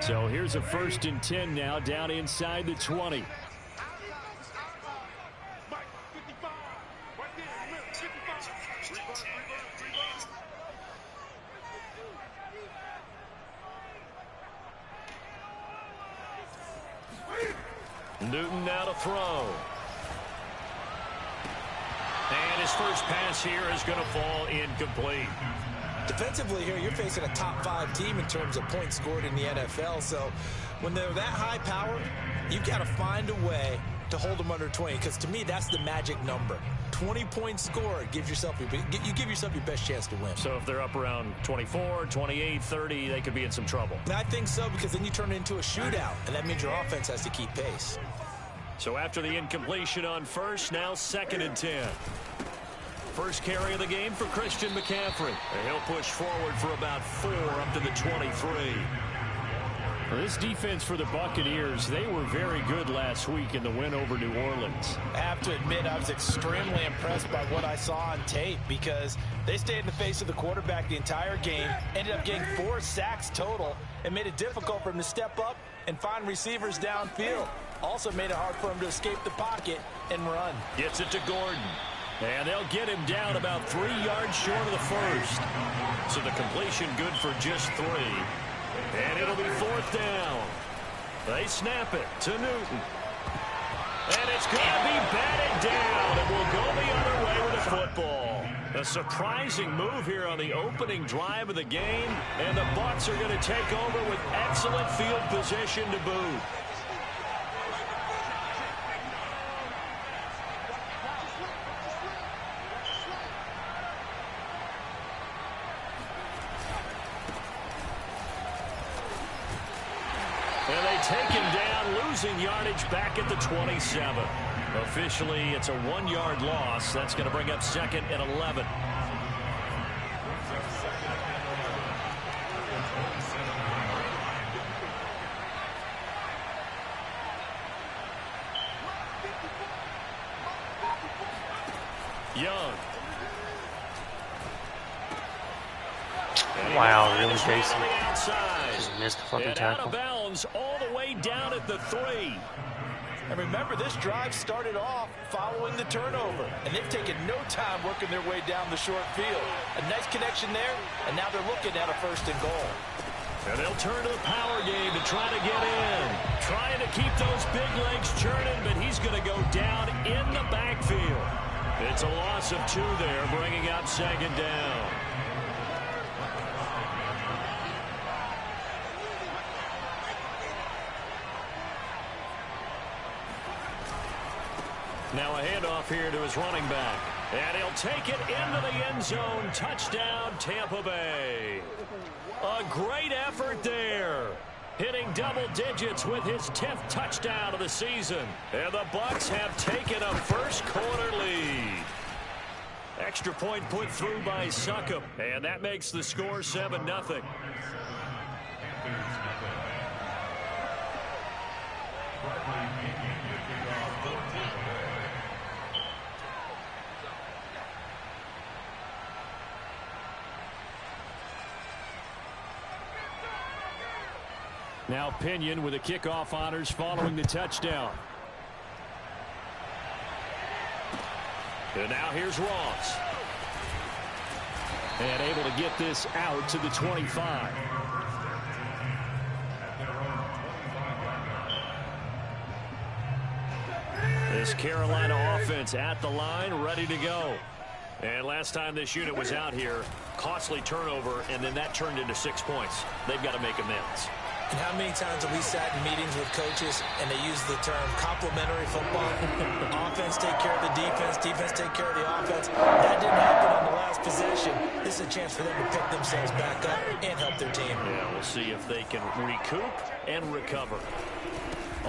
So here's a 1st and 10 now down inside the 20. Newton now to throw. And his first pass here is going to fall incomplete. Defensively here, you're facing a top 5 team in terms of points scored in the NFL. So when they're that high powered, you've got to find a way to hold them under 20. Because to me, that's the magic number. 20 points scored gives yourself you give yourself your best chance to win. So if they're up around 24, 28, 30, they could be in some trouble. And I think so, because then you turn it into a shootout, and that means your offense has to keep pace. So after the incompletion on first, now 2nd and 10. First carry of the game for Christian McCaffrey. And he'll push forward for about 4 up to the 23. Well, this defense for the Buccaneers, they were very good last week in the win over New Orleans. I have to admit, I was extremely impressed by what I saw on tape, because they stayed in the face of the quarterback the entire game, ended up getting 4 sacks total, and made it difficult for him to step up and find receivers downfield. Also made it hard for him to escape the pocket and run. Gets it to Gordon. And they'll get him down about 3 yards short of the first. So the completion good for just 3. And it'll be 4th down. They snap it to Newton. And it's going to be batted down. And we'll go the other way with the football. A surprising move here on the opening drive of the game. And the Bucs are going to take over with excellent field position to boot. And they take him down, losing yardage back at the 27. Officially, it's a 1-yard loss. That's going to bring up 2nd and 11. Young. Wow, really, Jason? Just missed the fucking tackle. Out of bounds all the way down at the 3. And remember, this drive started off following the turnover, and they've taken no time working their way down the short field. A nice connection there, and now they're looking at a 1st and goal. And they'll turn to the power game to try to get in. Trying to keep those big legs churning, but he's going to go down in the backfield. It's a loss of 2 there, bringing up 2nd down. Now a handoff here to his running back. And he'll take it into the end zone. Touchdown, Tampa Bay. A great effort there. Hitting double digits with his 10th touchdown of the season. And the Bucs have taken a first-quarter lead. Extra point put through by Succop. And that makes the score 7-0. Now Pinion with the kickoff honors following the touchdown. And now here's Ross. And able to get this out to the 25. This Carolina offense at the line, ready to go. And last time this unit was out here, costly turnover, and then that turned into 6 points. They've got to make amends. And how many times have we sat in meetings with coaches and they use the term complementary football? Offense take care of the defense, defense take care of the offense. That didn't happen on the last possession. This is a chance for them to pick themselves back up and help their team. Yeah, we'll see if they can recoup and recover.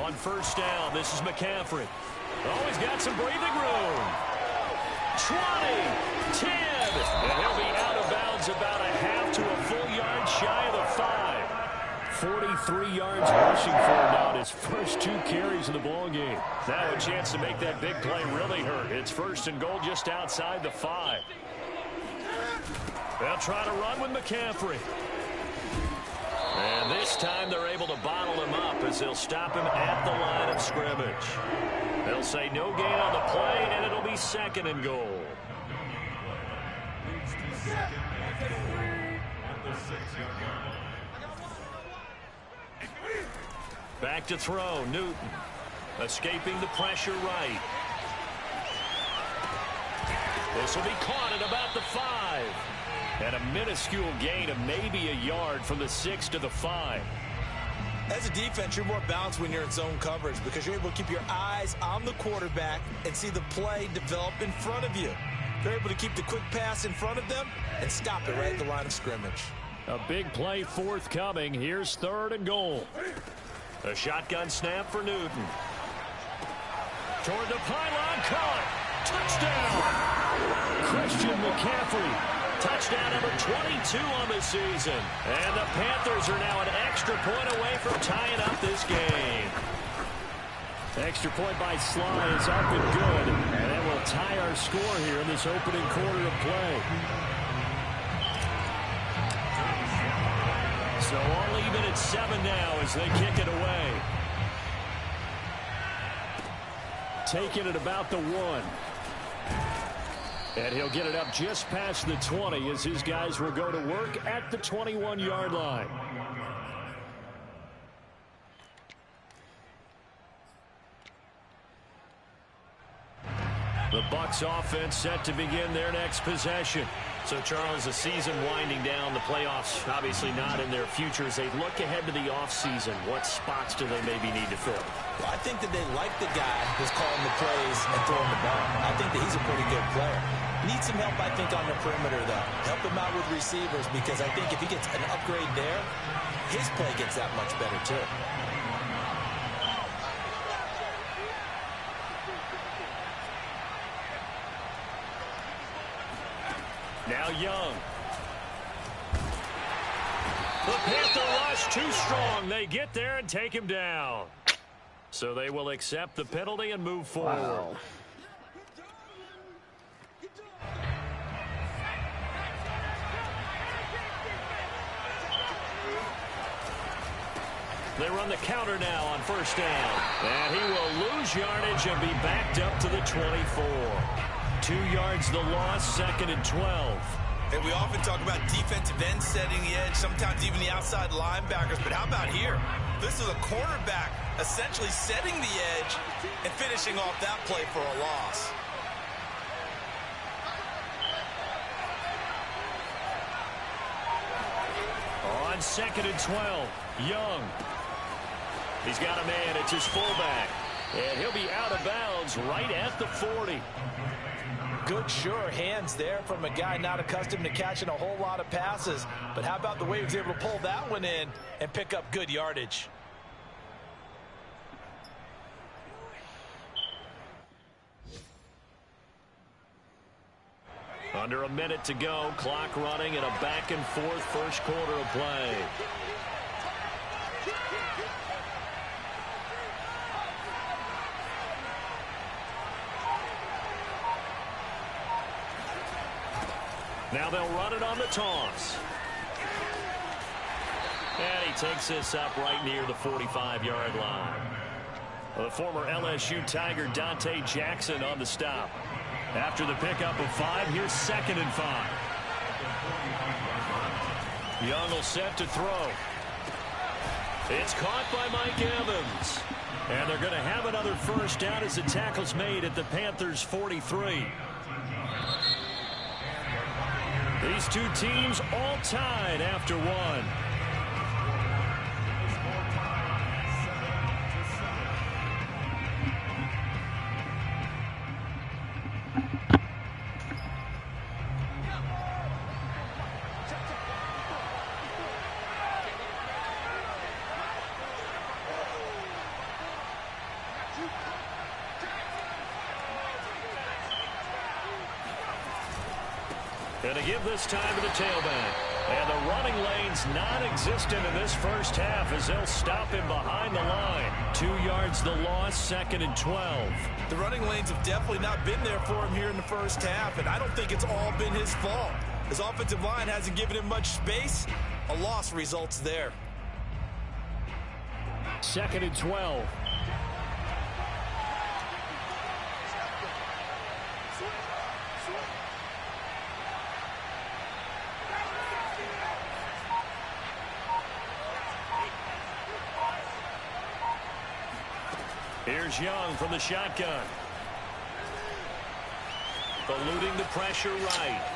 On 1st down, this is McCaffrey. Oh, he's got some breathing room. 20, 10, and he'll be out of bounds about a half to a full yard shy of the 5. 43 yards rushing for him now in his first 2 carries of the ball game. Now a chance to make that big play really hurt. It's 1st and goal just outside the 5. They'll try to run with McCaffrey. And this time they're able to bottle him up as they'll stop him at the line of scrimmage. They'll say no gain on the play, and it'll be 2nd and goal. Back to throw, Newton. Escaping the pressure right. This will be caught at about the 5. And a minuscule gain of maybe a yard from the 6 to the 5. As a defense, you're more balanced when you're in zone coverage because you're able to keep your eyes on the quarterback and see the play develop in front of you. They're able to keep the quick pass in front of them and stop it right at the line of scrimmage. A big play forthcoming. Here's 3rd and goal. A shotgun snap for Newton. Toward the pylon, caught. Touchdown. Christian McCaffrey. Touchdown number 22 on the season. And the Panthers are now an extra point away from tying up this game. Extra point by Sly is up and good. And that will tie our score here in this opening quarter of play. So all even at 7 now as they kick it away. Taking it about the 1. And he'll get it up just past the 20 as his guys will go to work at the 21-yard line. The Bucs offense set to begin their next possession. So, Charles, the season winding down, the playoffs obviously not in their future. As they look ahead to the offseason, what spots do they maybe need to fill? Well, I think that they like the guy who's calling the plays and throwing the ball. I think that he's a pretty good player. Needs some help, I think, on the perimeter, though. Help him out with receivers because I think if he gets an upgrade there, his play gets that much better, too. Now Young. The Panther rush too strong. They get there and take him down. So they will accept the penalty and move forward. Wow. They run the counter now on 1st down. And he will lose yardage and be backed up to the 24. 2 yards the loss, 2nd and 12. And we often talk about defensive ends setting the edge, sometimes even the outside linebackers. But how about here? This is a cornerback essentially setting the edge and finishing off that play for a loss. On 2nd and 12, Young. He's got a man. It's his fullback. And he'll be out of bounds right at the 40. Good, sure hands there from a guy not accustomed to catching a whole lot of passes. But how about the way he was able to pull that one in and pick up good yardage? Under a minute to go, clock running in a back-and-forth first quarter of play. Now they'll run it on the toss. And he takes this up right near the 45-yard line. The former LSU Tiger Dante Jackson on the stop. After the pickup of 5, here's 2nd and 5. Young will set to throw. It's caught by Mike Evans. And they're going to have another first down as the tackle's made at the Panthers' 43. These two teams all tied after 1. And to give this time to the tailback. And the running lane's non-existent in this first half as they'll stop him behind the line. 2 yards the loss, 2nd and 12. The running lanes have definitely not been there for him here in the first half, and I don't think it's all been his fault. His offensive line hasn't given him much space. A loss results there. 2nd and 12. Here's Young from the shotgun. Eluding the pressure right.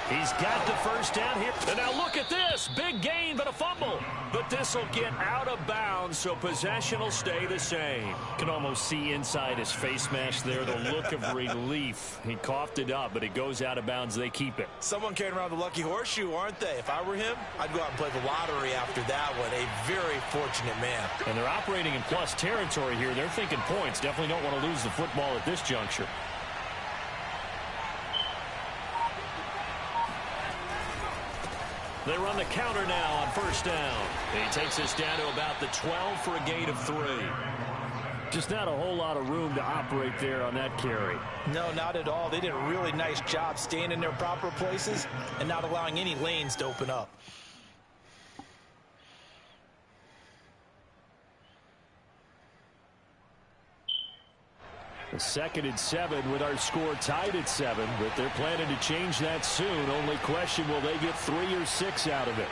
He's got the first down here. And now look at this. Big gain, but a fumble. But this will get out of bounds, so possession will stay the same. Can almost see inside his face mask there the look of relief. He coughed it up, but it goes out of bounds. They keep it. Someone carrying around the lucky horseshoe, aren't they? If I were him, I'd go out and play the lottery after that one. A very fortunate man. And they're operating in plus territory here. They're thinking points. Definitely don't want to lose the football at this juncture. They run the counter now on first down. He takes us down to about the 12 for a gain of 3. Just not a whole lot of room to operate there on that carry. No, not at all. They did a really nice job staying in their proper places and not allowing any lanes to open up. The 2nd and 7 with our score tied at 7, but they're planning to change that soon. Only question, will they get 3 or 6 out of it?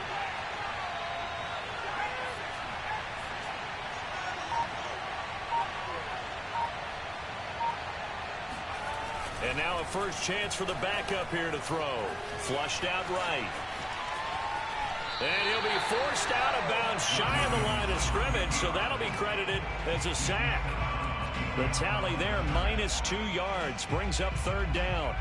And now a first chance for the backup here to throw. Flushed out right. And he'll be forced out of bounds shy of the line of scrimmage, so that'll be credited as a sack. The tally there, minus 2 yards, brings up 3rd down.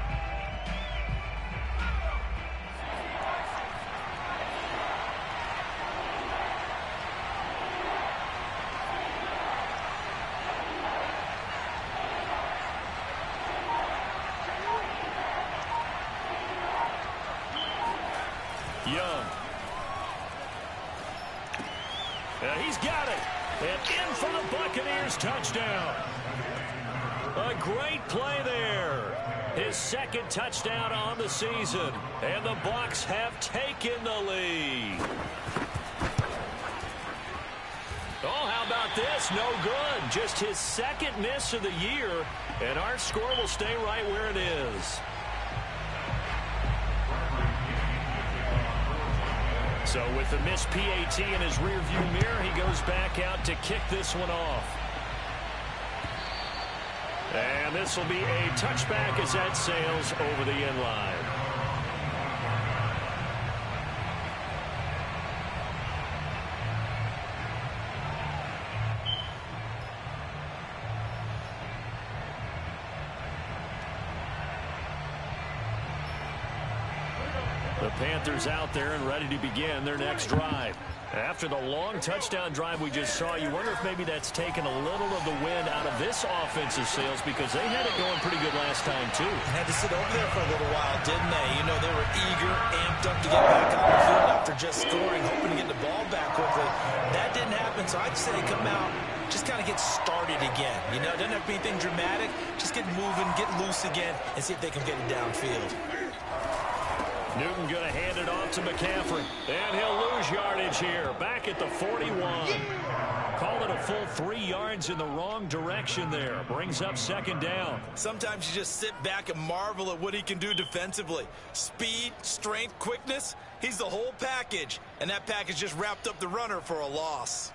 Young. He's got it. And in for the Buccaneers, touchdown. A great play there. His 2nd touchdown on the season. And the Bucs have taken the lead. Oh, how about this? No good. Just his 2nd miss of the year. And our score will stay right where it is. So with the missed PAT in his rearview mirror, he goes back out to kick this one off. And this will be a touchback as that sails over the end line. The Panthers out there and ready to begin their next drive. After the long touchdown drive we just saw, you wonder if maybe that's taken a little of the wind out of this offensive sails, because they had it going pretty good last time, too. Had to sit over there for a little while, didn't they? You know, they were eager, amped up to get back on the field after just scoring, hoping to get the ball back quickly. That didn't happen, so I'd say come out, just kind of get started again. You know, it doesn't have to be anything dramatic. Just get moving, get loose again, and see if they can get it downfield. Newton going to hand it off to McCaffrey. And he'll lose yardage here. Back at the 41. Call it a full 3 yards in the wrong direction there. Brings up 2nd down. Sometimes you just sit back and marvel at what he can do defensively. Speed, strength, quickness. He's the whole package. And that package just wrapped up the runner for a loss.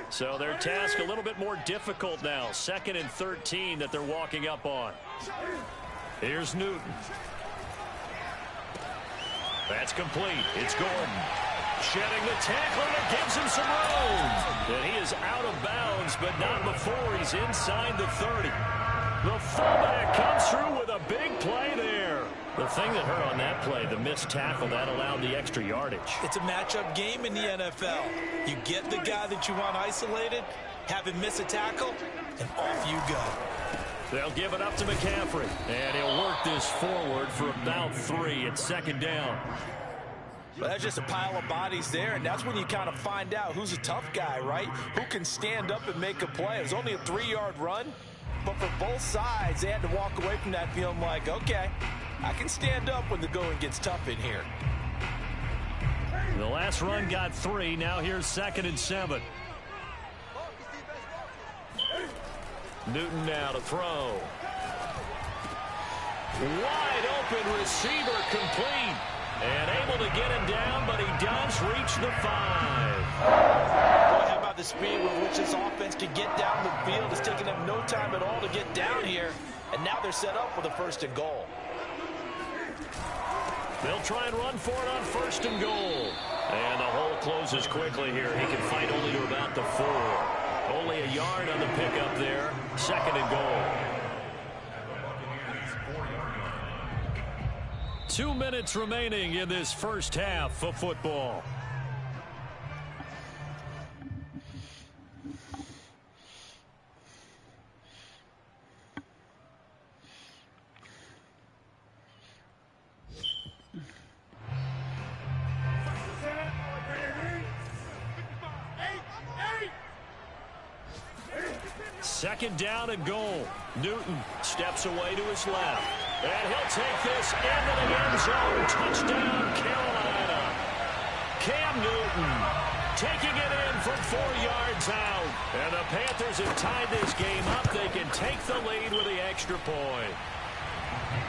So their task a little bit more difficult now. 2nd and 13 that they're walking up on. Here's Newton. That's complete. It's Gordon. Shedding the tackle that gives him some room. And he is out of bounds, but not before he's inside the 30. The fullback comes through with a big play there. The thing that hurt on that play, the missed tackle, that allowed the extra yardage. It's a matchup game in the NFL. You get the guy that you want isolated, have him miss a tackle, and off you go. They'll give it up to McCaffrey. And he'll work this forward for about 3 at 2nd down. Well, that's just a pile of bodies there, and that's when you kind of find out who's a tough guy, right? Who can stand up and make a play. It was only a 3-yard run, but for both sides, they had to walk away from that feeling like, okay, I can stand up when the going gets tough in here. The last run got 3. Now here's 2nd and 7. Newton now to throw. Wide open receiver complete. And able to get him down, but he does reach the 5. Boy, how about the speed with which this offense can get down the field? It's taking them no time at all to get down here. And now they're set up for the 1st and goal. They'll try and run for it on 1st and goal. And the hole closes quickly here. He can fight only to about the 4. Only a yard on the pickup there. 2nd and goal. 2 minutes remaining in this first half of football. Second down and goal. Newton steps away to his left. And he'll take this into the end zone. Touchdown, Carolina. Cam Newton taking it in from 4 yards out. And the Panthers have tied this game up. They can take the lead with the extra point.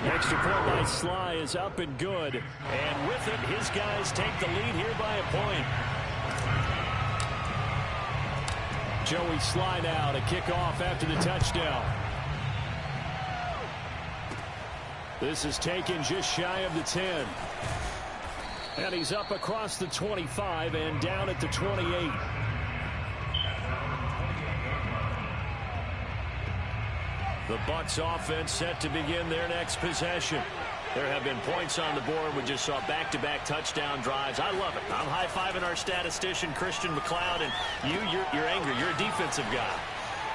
The extra point by Sly is up and good. And with it, his guys take the lead here by a point. Joey Sly now to kick off after the touchdown. This is taken just shy of the 10. And he's up across the 25 and down at the 28. The Bucs offense set to begin their next possession. There have been points on the board. We just saw back-to-back touchdown drives. I love it. I'm high-fiving our statistician, Christian McLeod, and you're angry. You're a defensive guy.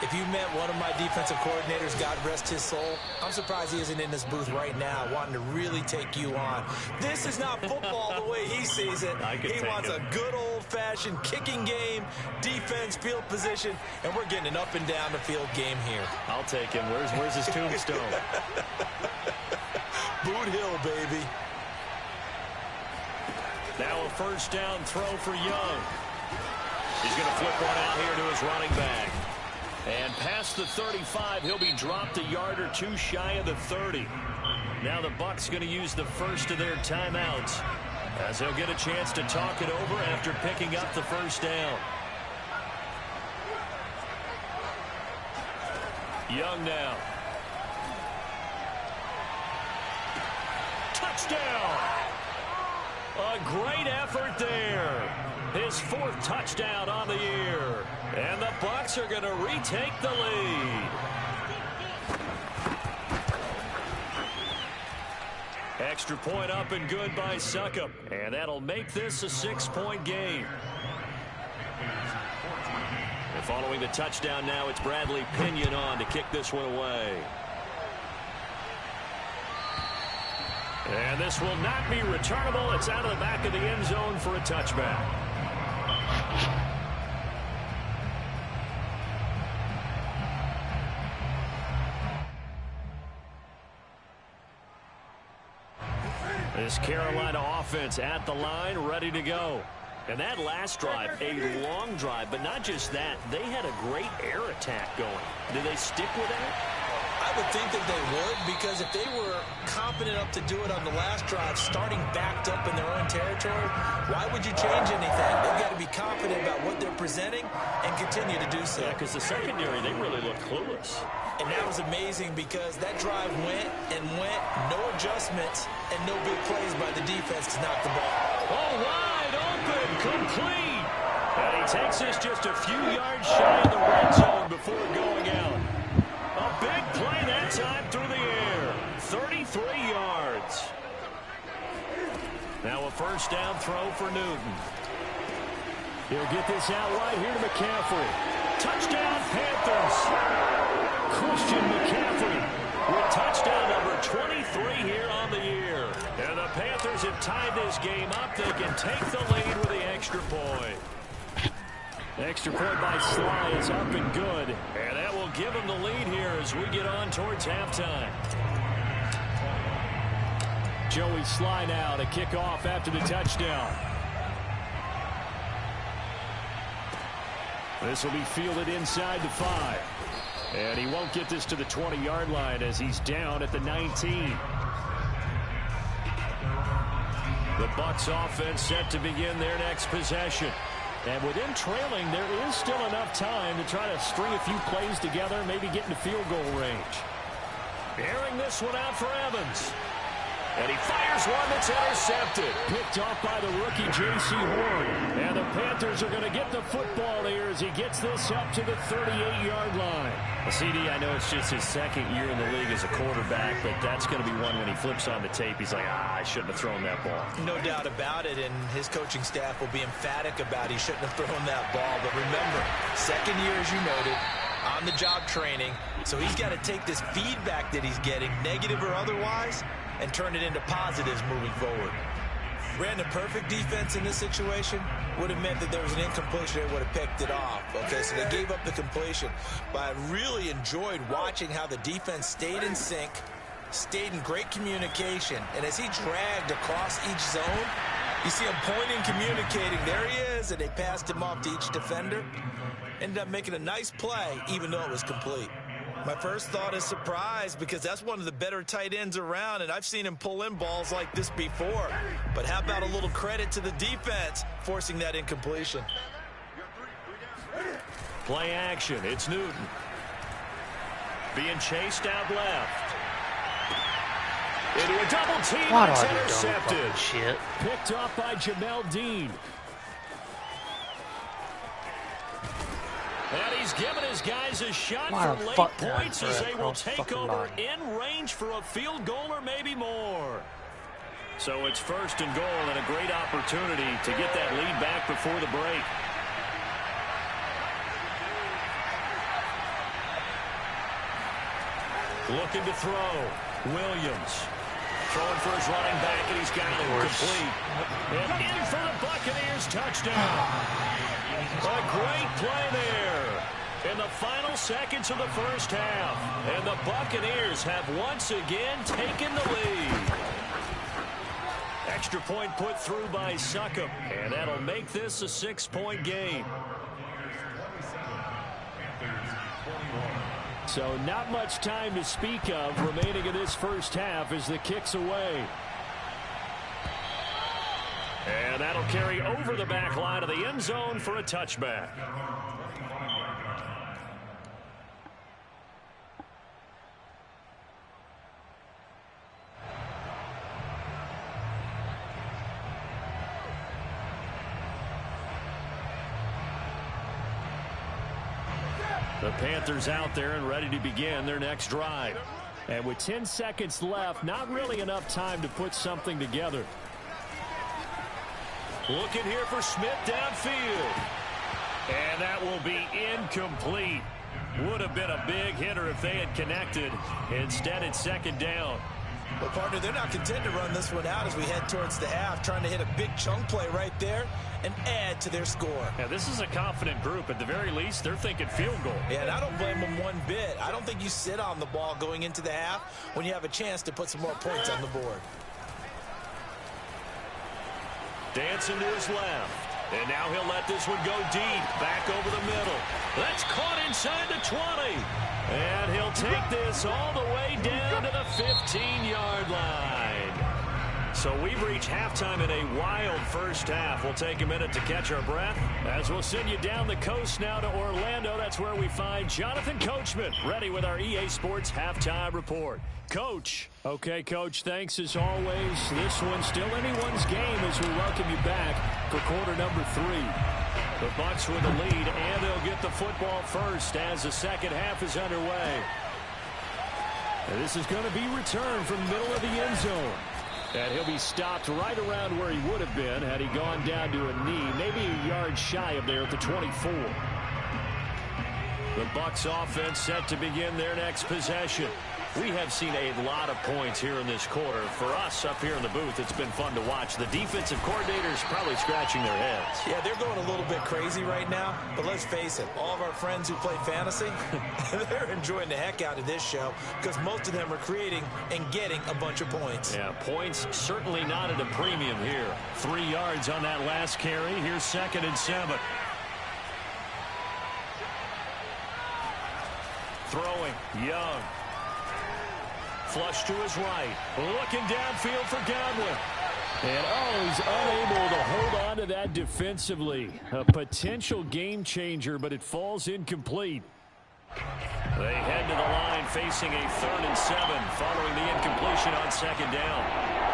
If you met one of my defensive coordinators, God rest his soul, I'm surprised he isn't in this booth right now wanting to really take you on. This is not football the way he sees it. He wants a good old-fashioned kicking game, defense, field position, and we're getting an up-and-down-the-field game here. I'll take him. Where's his tombstone? Boot Hill, baby. Now a first down throw for Young. He's going to flip one out here to his running back. And past the 35, he'll be dropped a yard or 2 shy of the 30. Now the Bucs going to use the first of their timeouts as they'll get a chance to talk it over after picking up the first down. Young now. Touchdown! A great effort there. His 4th touchdown on the year. And the Bucs are going to retake the lead. Extra point up and good by Succop. And that'll make this a 6-point game. And following the touchdown now, it's Bradley Pinion on to kick this one away. And this will not be returnable. It's out of the back of the end zone for a touchback. This Carolina offense at the line, ready to go. And that last drive, a long drive, but not just that. They had a great air attack going. Did they stick with that? I would think that they would, because if they were confident enough to do it on the last drive, starting backed up in their own territory, why would you change anything? They've got to be confident about what they're presenting and continue to do so. Yeah, because the secondary, they really looked clueless. And that was amazing because that drive went and went, no adjustments, and no big plays by the defense to knock the ball. Oh, wide open, complete. And he takes this just a few yards shy of the red zone before going out. A big play that time through the air. 33 yards. Now a first down throw for Newton. He'll get this out right here to McCaffrey. Touchdown, Panthers. Christian McCaffrey with touchdown number 23 here on the year. And the Panthers have tied this game up. They can take the lead with the extra point. The extra point by Sly is up and good. And that will will give them the lead here as we get on towards halftime. Joey Sly now to kick off after the touchdown. This will be fielded inside the 5. And he won't get this to the 20-yard line as he's down at the 19. The Bucs offense set to begin their next possession. And with him trailing, there is still enough time to try to string a few plays together, maybe get into field goal range. Airing this one out for Evans. And he fires one that's intercepted. Picked off by the rookie J.C. Horn. And the Panthers are going to get the football here as he gets this up to the 38-yard line. Well, CD, I know it's just his second year in the league as a quarterback, but that's going to be one when he flips on the tape. He's like, I shouldn't have thrown that ball. No doubt about it, and his coaching staff will be emphatic about he shouldn't have thrown that ball. But remember, second year, as you noted, on-the-job training, so he's got to take this feedback that he's getting, negative or otherwise, and turn it into positives moving forward. Brandon, perfect defense in this situation would have meant that there was an incompletion. They would have picked it off. Okay, so they gave up the completion. But I really enjoyed watching how the defense stayed in sync, stayed in great communication. And as he dragged across each zone, you see him pointing, communicating. There he is, and they passed him off to each defender. Ended up making a nice play, even though it was complete. My first thought is surprise, because that's one of the better tight ends around, and I've seen him pull in balls like this before. But how about a little credit to the defense forcing that incompletion? Play action. It's Newton. Being chased out left. Into a double team. What It's are you intercepted. doing, shit? Picked off by Jamel Dean. And he's given his guys a shot What for a late fuck points man, as they will cross take fucking over line. in range for a field goal or maybe more. So it's first and goal and a great opportunity to get that lead back before the break. Looking to throw. Williams. Throwing for his running back, and he's got it complete. And in for the Buccaneers touchdown. A great play there in the final seconds of the first half. And the Buccaneers have once again taken the lead. Extra point put through by Succop, and that'll make this a 6-point game. So not much time to speak of remaining in this first half as the kick's away. And that'll carry over the back line of the end zone for a touchback. The Panthers out there and ready to begin their next drive. And with 10 seconds left, not really enough time to put something together. Looking here for Smith downfield. And that will be incomplete. Would have been a big hitter if they had connected. Instead, it's second down. Well, partner, they're not content to run this one out as we head towards the half, trying to hit a big chunk play right there and add to their score. Now, this is a confident group. At the very least, they're thinking field goal. Yeah, and I don't blame them one bit. I don't think you sit on the ball going into the half when you have a chance to put some more points on the board. Dancing to his left. And now he'll let this one go deep. Back over the middle. That's caught inside the 20. And he'll take this all the way down to the 15-yard line. So we've reached halftime in a wild first half. We'll take a minute to catch our breath as we'll send you down the coast now to Orlando. That's where we find Jonathan Coachman, ready with our EA Sports Halftime Report. Coach. Okay, Coach, thanks as always. This one's still anyone's game as we welcome you back for quarter number 3. The Bucs with the lead, and they'll get the football first as the second half is underway. And this is going to be returned from the middle of the end zone. And he'll be stopped right around where he would have been had he gone down to a knee, maybe a yard shy of there at the 24. The Bucs offense set to begin their next possession. We have seen a lot of points here in this quarter. For us up here in the booth, it's been fun to watch. The defensive coordinators probably scratching their heads. Yeah, they're going a little bit crazy right now. But let's face it, all of our friends who play fantasy, they're enjoying the heck out of this show because most of them are creating and getting a bunch of points. Yeah, points certainly not at a premium here. 3 yards on that last carry. Here's 2nd and 7. Throwing, Young. Flush to his right. Looking downfield for Godwin. And he's unable to hold on to that defensively. A potential game changer, but it falls incomplete. They head to the line facing a 3rd and 7 following the incompletion on 2nd down.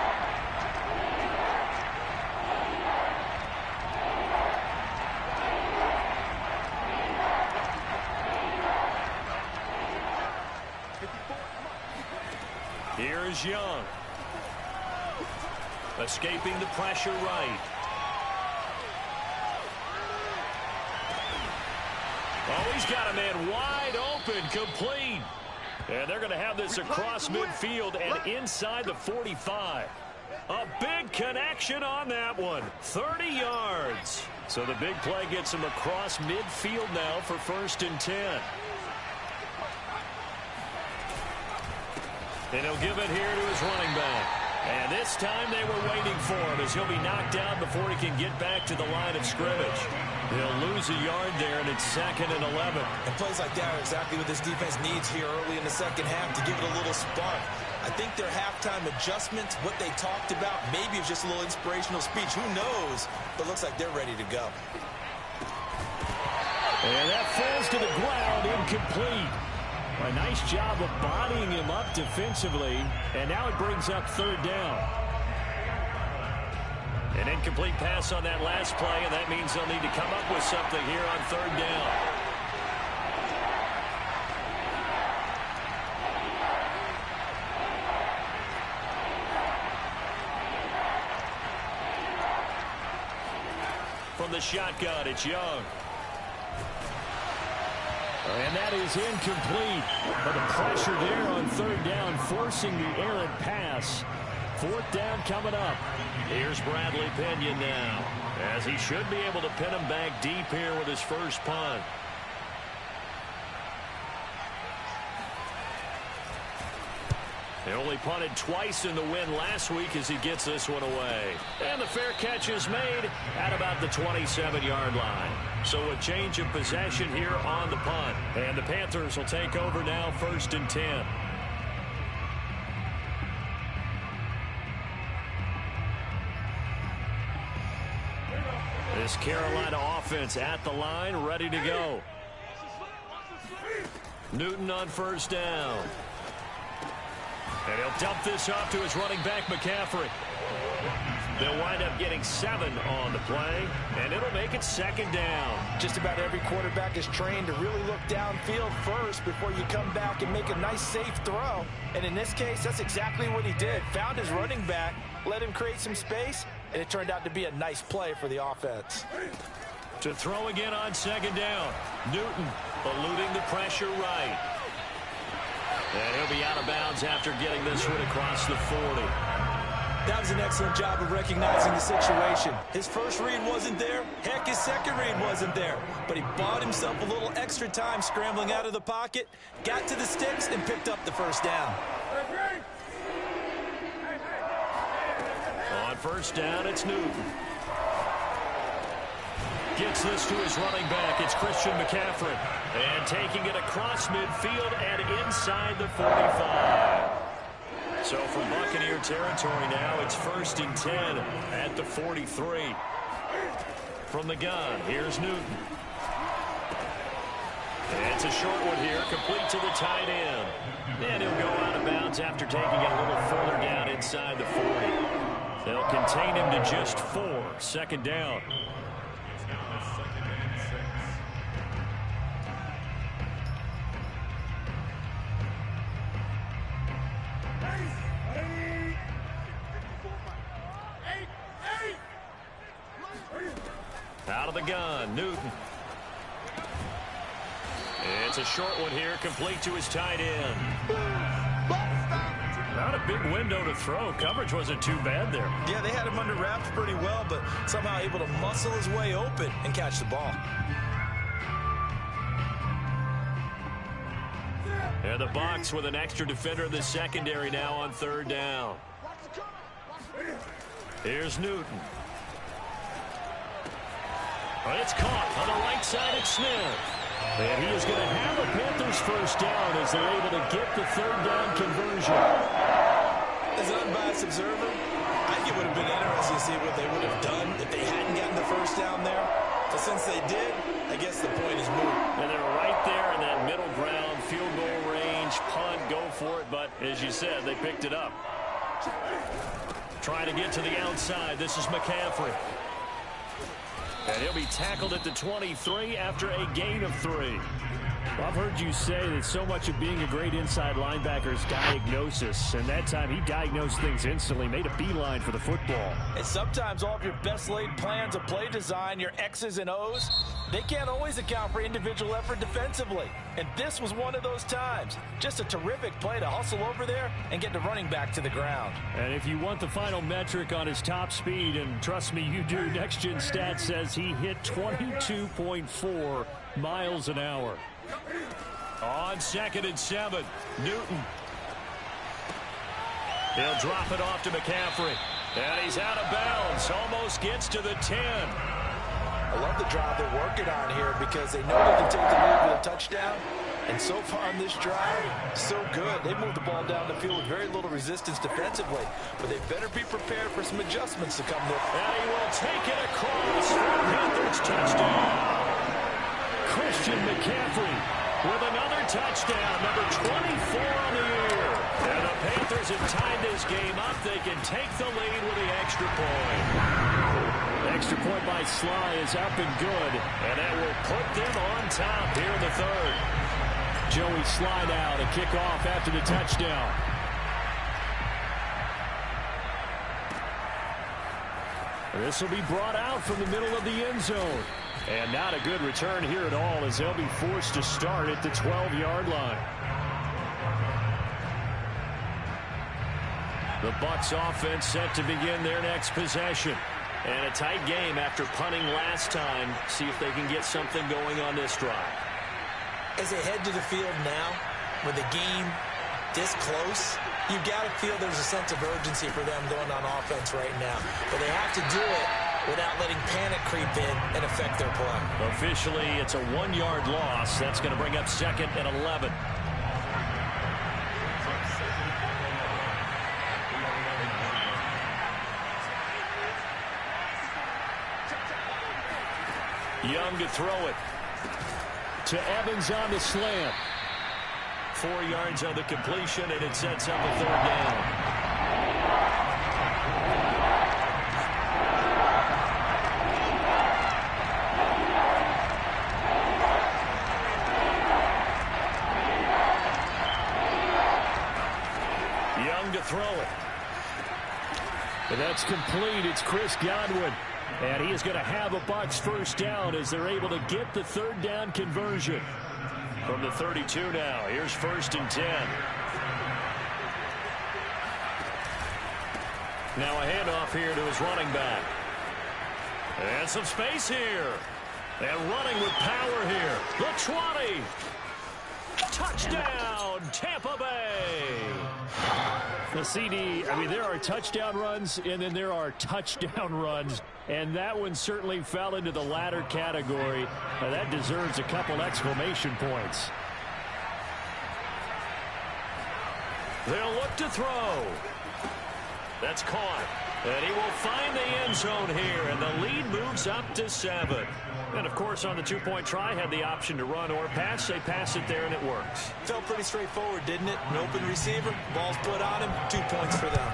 Here's Young. Escaping the pressure right. Oh, he's got a man wide open, complete. And they're going to have this across midfield and inside the 45. A big connection on that one. 30 yards. So the big play gets him across midfield now for 1st and 10. And he'll give it here to his running back. And this time they were waiting for him as he'll be knocked down before he can get back to the line of scrimmage. He'll lose a yard there, and it's 2nd and 11. And plays like that are exactly what this defense needs here early in the second half to give it a little spark. I think their halftime adjustments, what they talked about, maybe it's just a little inspirational speech. Who knows? But looks like they're ready to go. And that falls to the ground, incomplete. A nice job of bodying him up defensively, and now it brings up 3rd down. An incomplete pass on that last play, and that means they'll need to come up with something here on 3rd down. From the shotgun, it's Young. And that is incomplete. But the pressure there on 3rd down, forcing the errant pass. 4th down coming up. Here's Bradley Pinion now, as he should be able to pin him back deep here with his first punt. They only punted twice in the win last week as he gets this one away. And the fair catch is made at about the 27-yard line. So a change of possession here on the punt. And the Panthers will take over now, 1st and 10. This Carolina offense at the line, ready to go. Newton on 1st down. And he'll dump this off to his running back, McCaffrey. They'll wind up getting 7 on the play, and it'll make it 2nd down. Just about every quarterback is trained to really look downfield first before you come back and make a nice, safe throw. And in this case, that's exactly what he did. Found his running back, let him create some space, and it turned out to be a nice play for the offense. To throw again on 2nd down. Newton eluding the pressure right. And he'll be out of bounds after getting this one across the 40. That was an excellent job of recognizing the situation. His first read wasn't there. Heck, his second read wasn't there. But he bought himself a little extra time scrambling out of the pocket, got to the sticks, and picked up the 1st down. On 1st down, it's Newton. Gets this to his running back. It's Christian McCaffrey. And taking it across midfield and inside the 45. So from Buccaneer territory now, it's 1st and 10 at the 43. From the gun, here's Newton. And it's a short one here, complete to the tight end. And he'll go out of bounds after taking it a little further down inside the 40. They'll contain him to just 4. 2nd down. Out of the gun, Newton. It's a short one here, complete to his tight end. Not a big window to throw. Coverage wasn't too bad there. Yeah, they had him under wraps pretty well, but somehow able to muscle his way open and catch the ball. And the Bucs with an extra defender in the secondary now on third down. Here's Newton. It's caught on the right side at Smith. And he is going to have a Panthers first down as they're able to get the third down conversion. As an unbiased observer, I think it would have been interesting to see what they would have done if they hadn't gotten the first down there. But since they did, I guess the point is moot. And they're right there in that middle ground, field goal range, punt, go for it. But as you said, they picked it up. Trying to get to the outside. This is McCaffrey. And he'll be tackled at the 23 after a gain of 3. Well, I've heard you say that so much of being a great inside linebacker is diagnosis. And that time he diagnosed things instantly, made a beeline for the football. And sometimes all of your best laid plans of play design, your X's and O's, they can't always account for individual effort defensively. And this was one of those times. Just a terrific play to hustle over there and get the running back to the ground. And if you want the final metric on his top speed, and trust me, you do, Next Gen Stats says he hit 22.4 miles an hour. On 2nd and 7, Newton. He'll drop it off to McCaffrey. And he's out of bounds. Almost gets to the 10. I love the drive they're working on here because they know they can take the lead with a touchdown. And so far on this drive, so good. They moved the ball down the field with very little resistance defensively. But they better be prepared for some adjustments to come there. And he will take it across for a Panthers touchdown. Christian McCaffrey with another touchdown, number 24 on the year. And the Panthers have tied this game up. They can take the lead with the extra point. Extra point by Sly is up and good. And that will put them on top here in the third. Joey Sly now to kick off after the touchdown. This will be brought out from the middle of the end zone. And not a good return here at all as they'll be forced to start at the 12-yard line. The Bucs offense set to begin their next possession. And a tight game after punting last time. See if they can get something going on this drive. As they head to the field now, with the game this close, you've got to feel there's a sense of urgency for them going on offense right now. But they have to do it without letting panic creep in and affect their play. Officially, it's a 1-yard loss. That's going to bring up 2nd and 11. Young to throw it. To Evans on the slant. 4 yards on the completion, and it sets up a third down. Young to throw it. And that's complete. It's Chris Godwin. And he is going to have a Bucs first down as they're able to get the third down conversion. From the 32 now, here's 1st and 10. Now a handoff here to his running back. And some space here. And running with power here. The 20. Touchdown, Tampa Bay. The CD, I mean, there are touchdown runs, and then there are touchdown runs. And that one certainly fell into the latter category. That deserves a couple exclamation points. They'll look to throw. That's caught. And he will find the end zone here, and the lead moves up to 7. And, of course, on the two-point try, had the option to run or pass. They pass it there, and it works. Felt pretty straightforward, didn't it? An open receiver, ball's put on him, 2 points for them.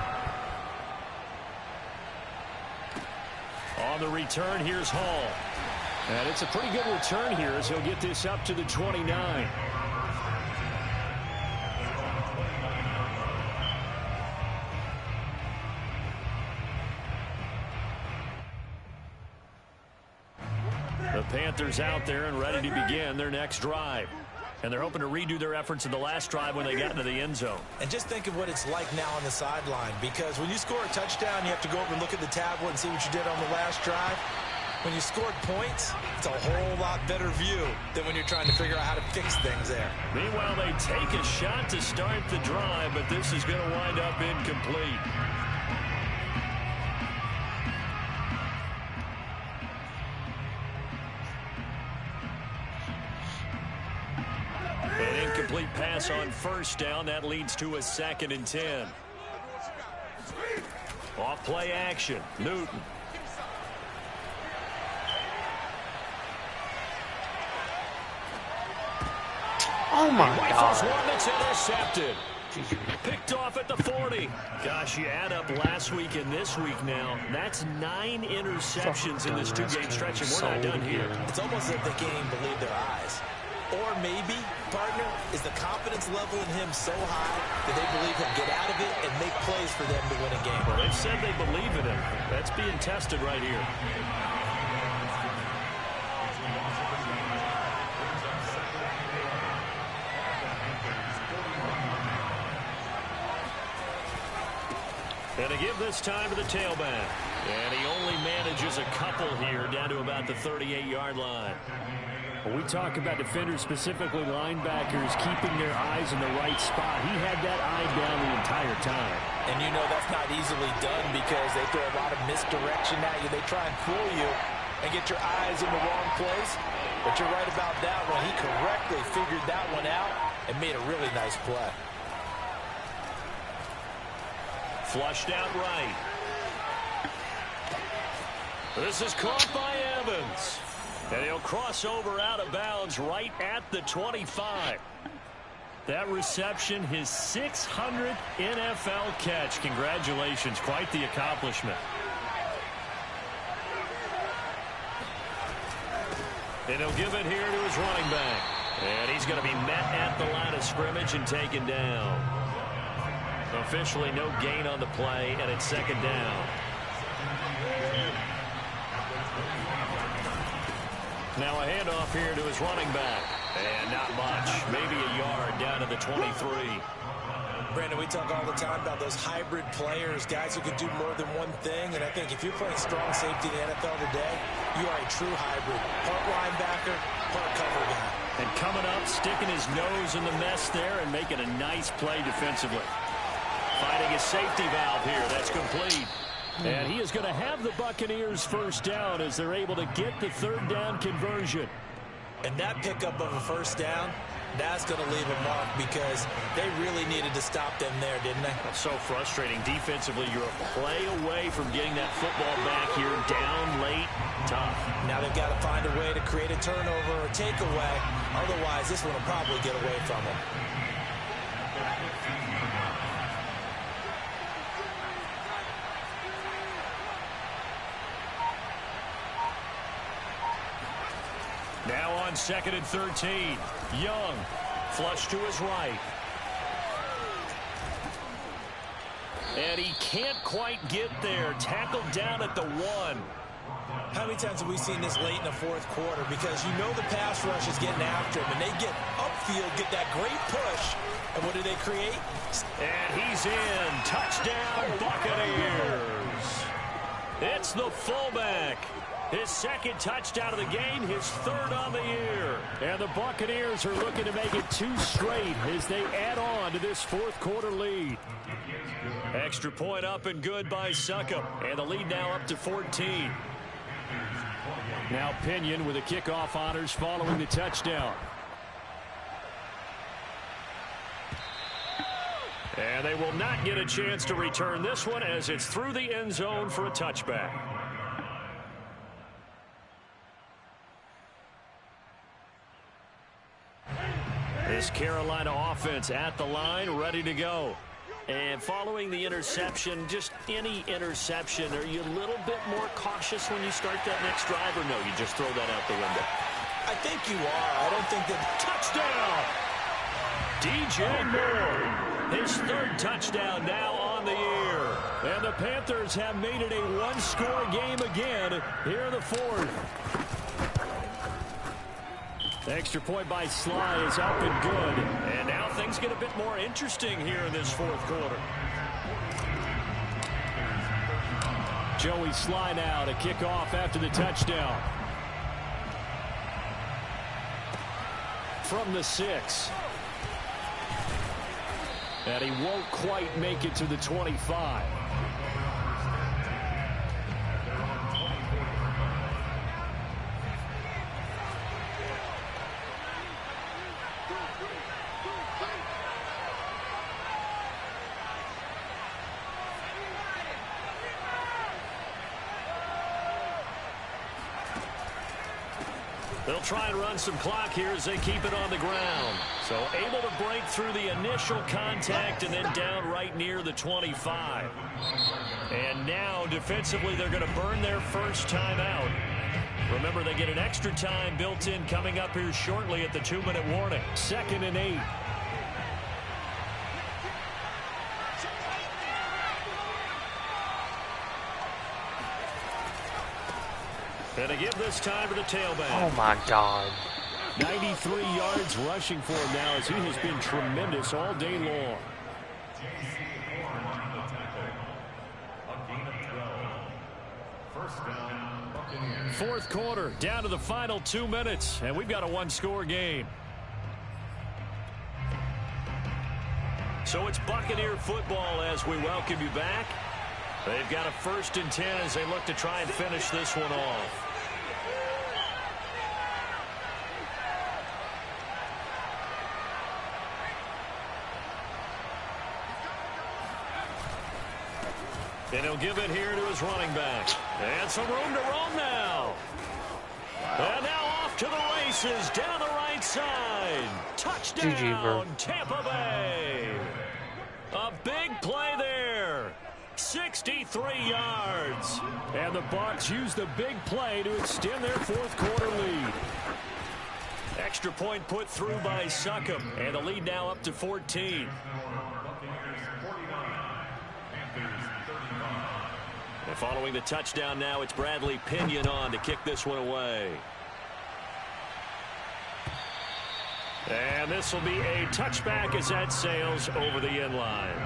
On the return, here's Hall. And it's a pretty good return here as he'll get this up to the 29. The Panthers out there and ready to begin their next drive. And they're hoping to redo their efforts in the last drive when they got into the end zone. And just think of what it's like now on the sideline, because when you score a touchdown, you have to go over and look at the tablet and see what you did on the last drive. When you scored points, it's a whole lot better view than when you're trying to figure out how to fix things there. Meanwhile, they take a shot to start the drive, but this is going to wind up incomplete. An incomplete pass on first down. That leads to a 2nd and 10. Off play action. Newton. Oh my Rifles God. one that's intercepted. Picked off at the 40. Gosh, you add up last week and this week now. That's 9 interceptions in this 2-game stretch, and we're not done here. It's almost as if they can't even believe their eyes. Or maybe, partner, is the confidence level in him so high that they believe he'll get out of it and make plays for them to win a game. Well, they've said they believe in him. That's being tested right here. And to give this time to the tailback. And he only manages a couple here down to about the 38-yard line. When we talk about defenders, specifically linebackers, keeping their eyes in the right spot, he had that eye down the entire time. And you know that's not easily done because they throw a lot of misdirection at you. They try and fool you and get your eyes in the wrong place. But you're right about that one. He correctly figured that one out and made a really nice play. Flushed out right. This is caught by Evans. And he'll cross over out of bounds right at the 25. That reception, his 600th NFL catch. Congratulations. Quite the accomplishment. And he'll give it here to his running back. And he's going to be met at the line of scrimmage and taken down. Officially no gain on the play, and it's 2nd down. Now a handoff here to his running back. And not much. Maybe a yard down to the 23. Brandon, we talk all the time about those hybrid players, guys who can do more than one thing. And I think if you're playing strong safety in the NFL today, you are a true hybrid. Part linebacker, part cover guy. And coming up, sticking his nose in the mess there and making a nice play defensively. Finding a safety valve here. That's complete. And he is going to have the Buccaneers first down as they're able to get the 3rd down conversion. And that pickup of a first down, that's going to leave a mark because they really needed to stop them there, didn't they? That's so frustrating. Defensively, you're a play away from getting that football back here. Down late, tough. Now they've got to find a way to create a turnover or takeaway. Otherwise, this one will probably get away from them. Now on 2nd and 13. Young, flush to his right. And he can't quite get there. Tackled down at the 1. How many times have we seen this late in the 4th quarter? Because you know the pass rush is getting after him, and they get upfield, get that great push. And what do they create? And he's in. Touchdown, Buccaneers. It's the fullback. His 2nd touchdown of the game, his 3rd on the year. And the Buccaneers are looking to make it 2 straight as they add on to this 4th quarter lead. Extra point up and good by Succop. And the lead now up to 14. Now Pinion with the kickoff honors following the touchdown. And they will not get a chance to return this one as it's through the end zone for a touchback. This Carolina offense at the line, ready to go. And following the interception, just any interception, are you a little bit more cautious when you start that next drive, or no, you just throw that out the window? I think you are. I don't think that... Touchdown! DJ Moore, his 3rd touchdown now on the year. And the Panthers have made it a 1-score game again here in the 4th. Extra point by Sly is up and good. And now things get a bit more interesting here in this fourth quarter. Joey Sly now to kick off after the touchdown. From the 6. And he won't quite make it to the 25. They'll try and run some clock here as they keep it on the ground. So able to break through the initial contact and then down right near the 25. And now defensively they're going to burn their first timeout. Remember, they get an extra time built in coming up here shortly at the 2-minute warning. 2nd and 8. And to give this time to the tailback. Oh, my God. 93 yards rushing for him now as he has been tremendous all day long. Fourth quarter, down to the final 2 minutes, and we've got a one-score game. So it's Buccaneer football as we welcome you back. They've got a 1st and 10 as they look to try and finish this one off. And he'll give it here to his running back. And some room to roam now. And now off to the races down the right side. Touchdown, Tampa Bay. A big play there. 63 yards. And the Bucs use the big play to extend their fourth quarter lead. Extra point put through by Succop. And the lead now up to 14. And following the touchdown now, it's Bradley Pinion on to kick this one away. And this will be a touchback as that sails over the end line.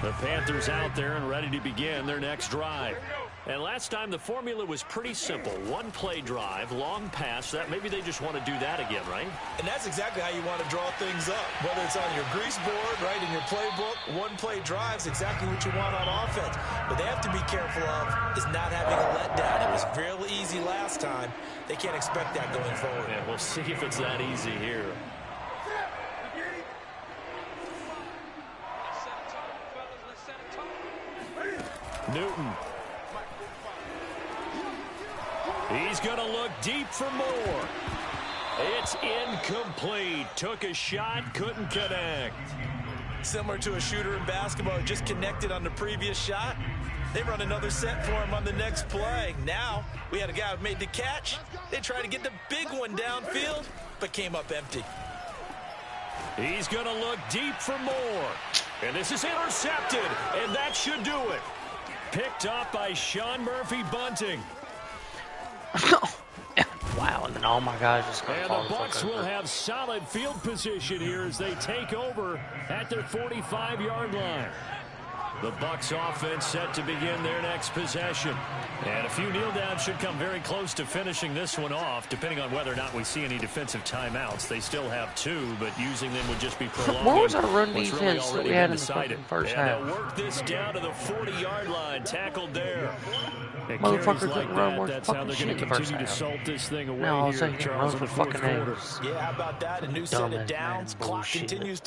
The Panthers out there and ready to begin their next drive. And last time the formula was pretty simple. One play drive, long pass. That maybe they just want to do that again, right? And that's exactly how you want to draw things up. Whether it's on your grease board, right, in your playbook, one play drive is exactly what you want on offense. But they have to be careful of is not having a letdown. It was fairly easy last time. They can't expect that going forward. Yeah, we'll see if it's that easy here. Newton. He's going to look deep for more. It's incomplete. Took a shot, couldn't connect. Similar to a shooter in basketball, just connected on the previous shot. They run another set for him on the next play. Now, we had a guy who made the catch. They tried to get the big one downfield, but came up empty. He's going to look deep for more. And this is intercepted, and that should do it. Picked up by Sean Murphy-Bunting. Wow, and then all my guys just going to fall. And the Bucs will have solid field position here as they take over at their 45-yard line. The Bucs offense set to begin their next possession. And a few kneel downs should come very close to finishing this one off, depending on whether or not we see any defensive timeouts. They still have 2, but using them would just be prolonged. What was our run defense that we had in the first half? And they'll work this down to the 40-yard line, tackled there. Motherfucker couldn't run worth That's how fucking they're shit going in to the first continue to half. salt this thing away No, I'll here, say he can run Charles, in for the fourth fucking quarter. eggs. Yeah, how about that? A new set of Dumbass downs. man, Clock bullshit. continues